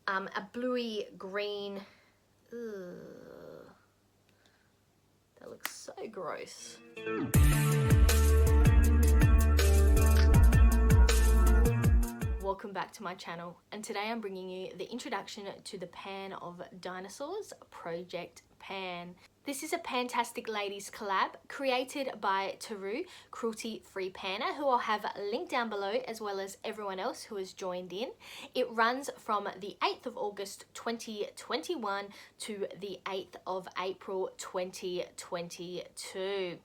a bluey green. Ugh, that looks so gross. Welcome back to my channel, and today I'm bringing you the introduction to the pan of Dinosaurs, Project Pan. This is a Pantastic Ladies collab created by Taru, cruelty-free panner, who I'll have linked down below, as well as everyone else who has joined in. It runs from the 8th of August 2021 to the 8th of April 2022.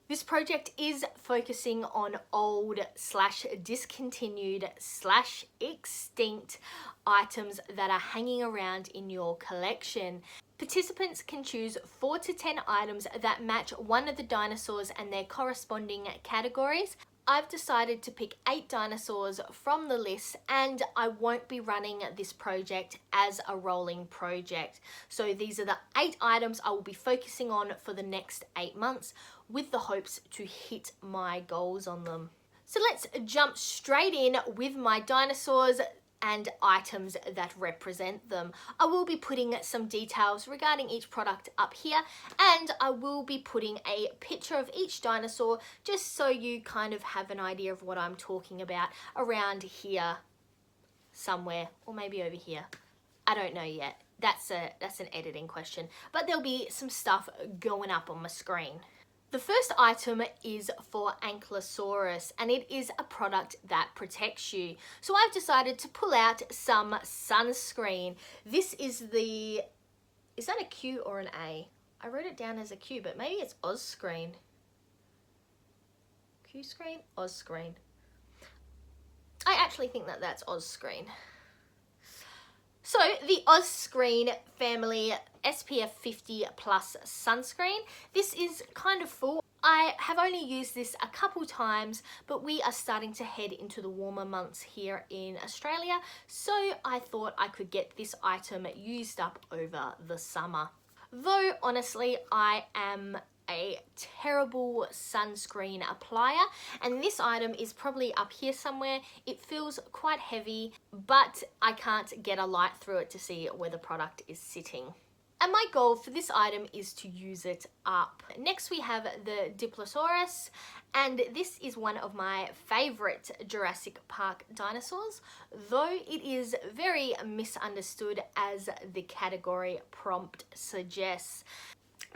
This project is focusing on old/discontinued/extinct items that are hanging around in your collection. Participants can choose 4 to 10 items that match one of the dinosaurs and their corresponding categories. I've decided to pick 8 dinosaurs from the list, and I won't be running this project as a rolling project. So these are the 8 items I will be focusing on for the next 8 months, with the hopes to hit my goals on them. So let's jump straight in with my dinosaurs and items that represent them. I will be putting some details regarding each product up here, and I will be putting a picture of each dinosaur just so you kind of have an idea of what I'm talking about around here somewhere, or maybe over here. I don't know yet. That's an editing question, but there'll be some stuff going up on my screen. The first item is for Ankylosaurus, and it is a product that protects you. So I've decided to pull out some sunscreen. This is the, is that a Q or an A? I wrote it down as a Q, but maybe it's Oz screen. Q screen, Oz screen. I actually think that that's Oz screen. So the Oz Screen family SPF 50 plus sunscreen. This is kind of full. I have only used this a couple times, but we are starting to head into the warmer months here in Australia, so I thought I could get this item used up over the summer. Though honestly, I am a terrible sunscreen applier, and this item is probably up here somewhere. It feels quite heavy, but I can't get a light through it to see where the product is sitting. And my goal for this item is to use it up. Next we have the Diplosaurus, and this is one of my favorite Jurassic Park dinosaurs, though it is very misunderstood as the category prompt suggests.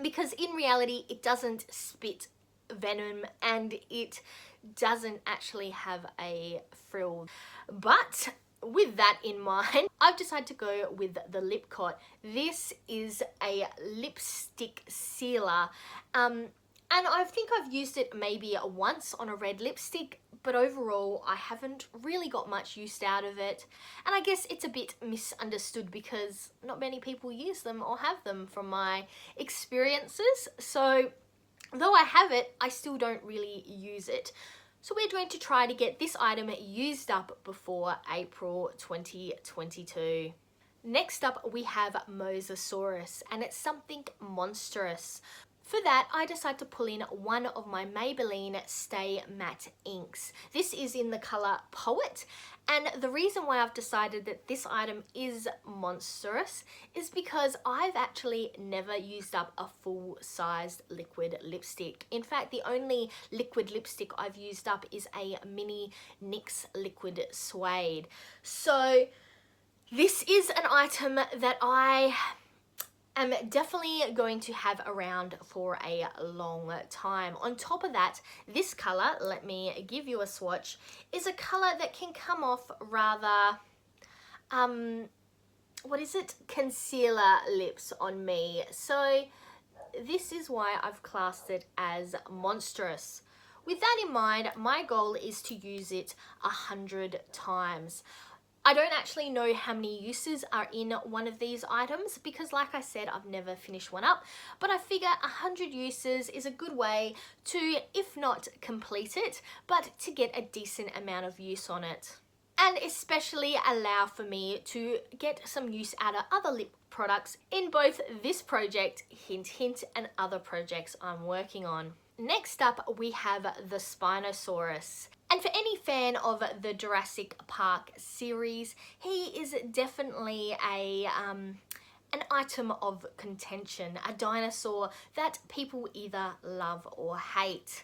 Because in reality, it doesn't spit venom and it doesn't actually have a frill. But with that in mind, I've decided to go with the Lip Coat. This is a lipstick sealer. And I think I've used it maybe once on a red lipstick, but overall I haven't really got much use out of it. And I guess it's a bit misunderstood because not many people use them or have them from my experiences. So though I have it, I still don't really use it. So we're going to try to get this item used up before April 2022. Next up we have Mosasaurus, and it's something monstrous. For that, I decided to pull in one of my Maybelline Stay Matte inks. This is in the colour Poet, and the reason why I've decided that this item is monstrous is because I've actually never used up a full-sized liquid lipstick. In fact, the only liquid lipstick I've used up is a mini NYX liquid suede. So this is an item that I am definitely going to have around for a long time. On top of that, this color, let me give you a swatch, is a color that can come off rather, what is it? Concealer lips on me. So this is why I've classed it as monstrous. With that in mind, my goal is to use it 100 times. I don't actually know how many uses are in one of these items because, like I said, I've never finished one up, but I figure 100 uses is a good way to, if not complete it, but to get a decent amount of use on it. And especially allow for me to get some use out of other lip products in both this project, hint hint, and other projects I'm working on. Next up, we have the Spinosaurus. And for any fan of the Jurassic Park series, he is definitely an item of contention, a dinosaur that people either love or hate.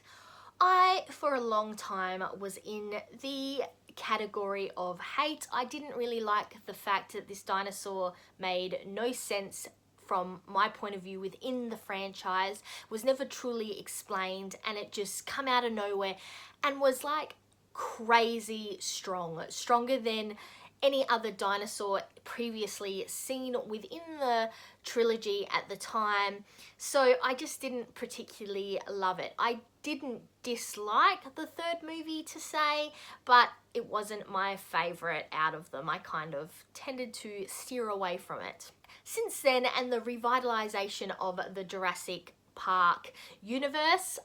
I, for a long time, was in the category of hate. I didn't really like the fact that this dinosaur made no sense from my point of view within the franchise, was never truly explained, and it just come out of nowhere and was like crazy strong, stronger than any other dinosaur previously seen within the trilogy at the time. So I just didn't particularly love it. I didn't dislike the third movie to say, but it wasn't my favorite out of them. I kind of tended to steer away from it. Since then, and the revitalization of the Jurassic Park universe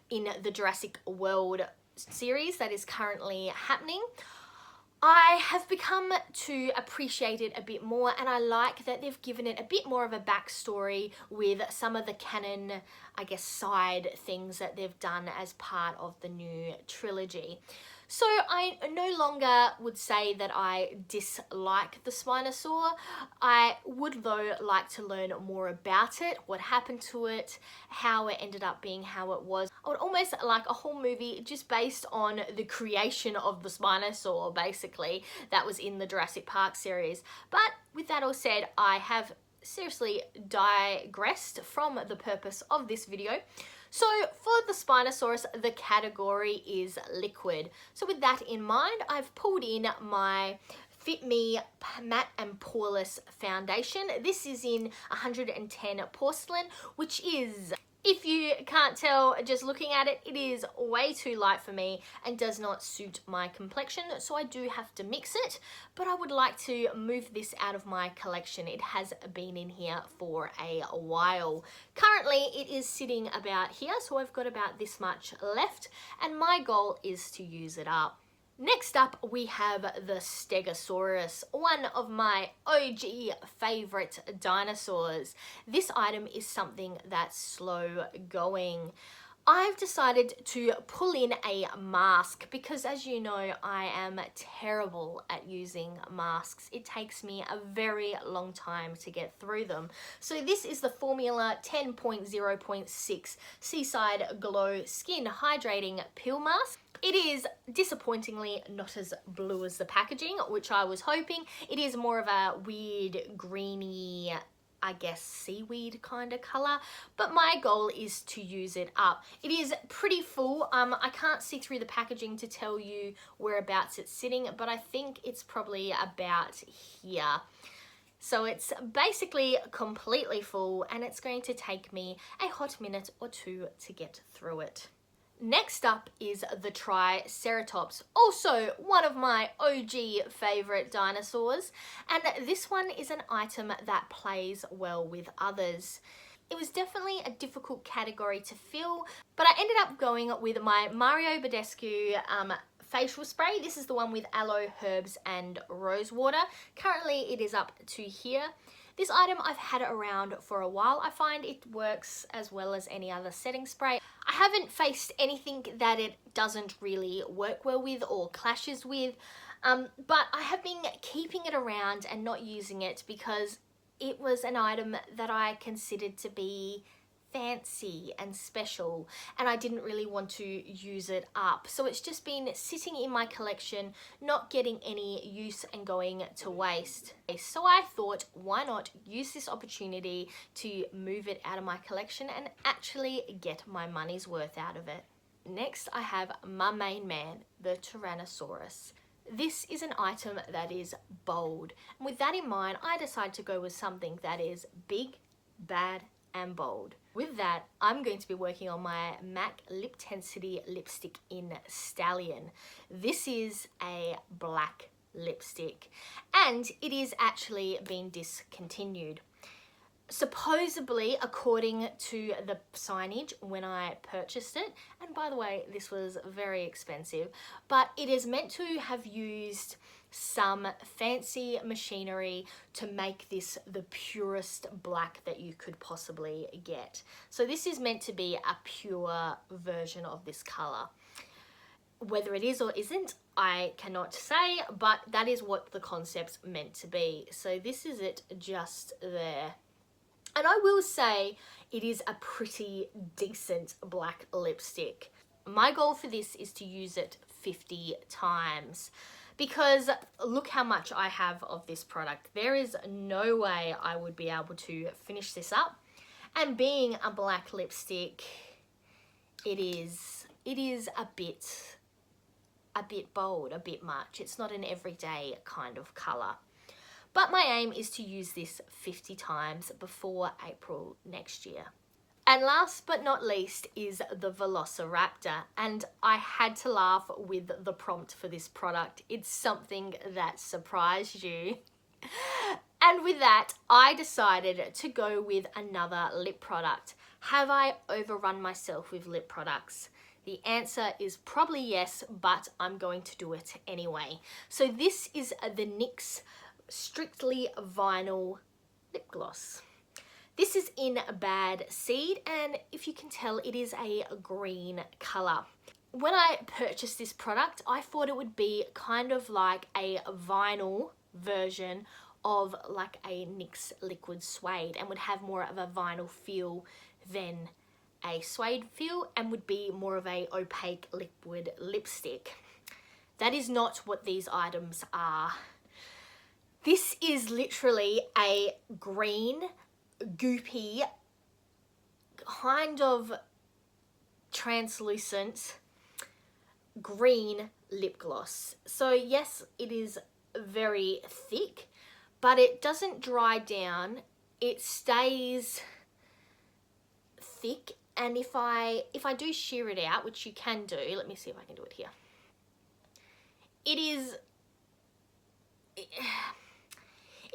in the Jurassic World series that is currently happening, I have become to appreciate it a bit more, and I like that they've given it a bit more of a backstory with some of the canon, I guess, side things that they've done as part of the new trilogy. So I no longer would say that I dislike the Spinosaur. I would though like to learn more about it, what happened to it, how it ended up being how it was. I would almost like a whole movie just based on the creation of the Spinosaur, basically, that was in the Jurassic Park series. But with that all said, I have seriously digressed from the purpose of this video. So for the Spinosaurus, the category is liquid. So with that in mind, I've pulled in my Fit Me Matte and Poreless Foundation. This is in 110 porcelain, which is, if you can't tell just looking at it, it is way too light for me and does not suit my complexion, so I do have to mix it, but I would like to move this out of my collection. It has been in here for a while. Currently, it is sitting about here, so I've got about this much left, and my goal is to use it up. Next up, we have the Stegosaurus, one of my OG favorite dinosaurs. This item is something that's slow going. I've decided to pull in a mask because, as you know, I am terrible at using masks. It takes me a very long time to get through them. So this is the Formula 10.0.6 Seaside Glow Skin Hydrating Peel Mask. It is disappointingly not as blue as the packaging, which I was hoping. It is more of a weird greeny, I guess, seaweed kind of color, but my goal is to use it up. It is pretty full. I can't see through the packaging to tell you whereabouts it's sitting, but I think it's probably about here. So it's basically completely full, and it's going to take me a hot minute or two to get through it. Next up is the Triceratops, also one of my OG favorite dinosaurs, and this one is an item that plays well with others. It was definitely a difficult category to fill, but I ended up going with my Mario Badescu facial spray. This is the one with aloe, herbs, and rose water. Currently it is up to here. This item I've had around for a while. I find it works as well as any other setting spray. I haven't faced anything that it doesn't really work well with or clashes with, but I have been keeping it around and not using it because it was an item that I considered to be fancy and special, and I didn't really want to use it up. So it's just been sitting in my collection, not getting any use and going to waste. So I thought, why not use this opportunity to move it out of my collection and actually get my money's worth out of it. Next, I have my main man, the Tyrannosaurus. This is an item that is bold, and with that in mind, I decided to go with something that is big, bad, and bold. With that, I'm going to be working on my MAC Lip Tensity lipstick in Stallion. This is a black lipstick, and it is actually been discontinued. Supposedly, according to the signage when I purchased it, and by the way, this was very expensive, but it is meant to have used some fancy machinery to make this the purest black that you could possibly get. So this is meant to be a pure version of this color. Whether it is or isn't, I cannot say, but that is what the concept's meant to be. So this is it just there. And I will say it is a pretty decent black lipstick. My goal for this is to use it 50 times because look how much I have of this product. There is no way I would be able to finish this up. And being a black lipstick, it is a bit bold, a bit much. It's not an everyday kind of color. But my aim is to use this 50 times before April next year. And last but not least is the Velociraptor. And I had to laugh with the prompt for this product. It's something that surprised you. And with that, I decided to go with another lip product. Have I overrun myself with lip products? The answer is probably yes, but I'm going to do it anyway. So this is the NYX Strictly Vinyl Lip Gloss. This is in Bad Seed, and if you can tell, it is a green color. When I purchased this product, I thought it would be kind of like a vinyl version of like a NYX Liquid Suede and would have more of a vinyl feel than a suede feel and would be more of a opaque liquid lipstick. That is not what these items are. This is literally a green, goopy, kind of translucent green lip gloss. So yes, it is very thick, but it doesn't dry down. It stays thick, and if I do shear it out, which you can do, let me see if I can do it here. It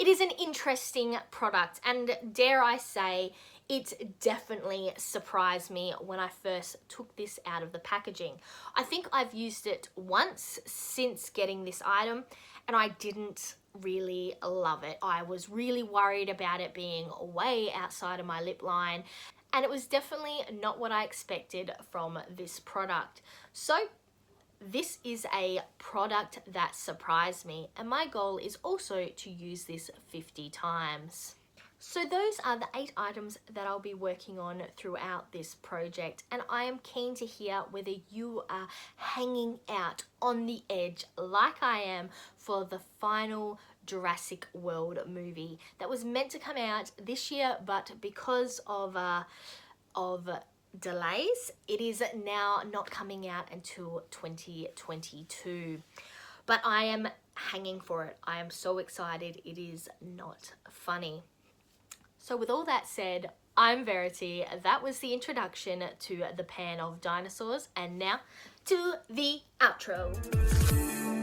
is an interesting product, and dare I say, it definitely surprised me when I first took this out of the packaging. I think I've used it once since getting this item, and I didn't really love it. I was really worried about it being way outside of my lip line, and it was definitely not what I expected from this product. So this is a product that surprised me, and my goal is also to use this 50 times. So those are the 8 items that I'll be working on throughout this project, and I am keen to hear whether you are hanging out on the edge like I am for the final Jurassic World movie that was meant to come out this year, but because of delays, it is now not coming out until 2022. But I am hanging for it. I am so excited. It is not funny. So with all that said, I'm Verity. That was the introduction to the pan of dinosaurs, and now to the outro.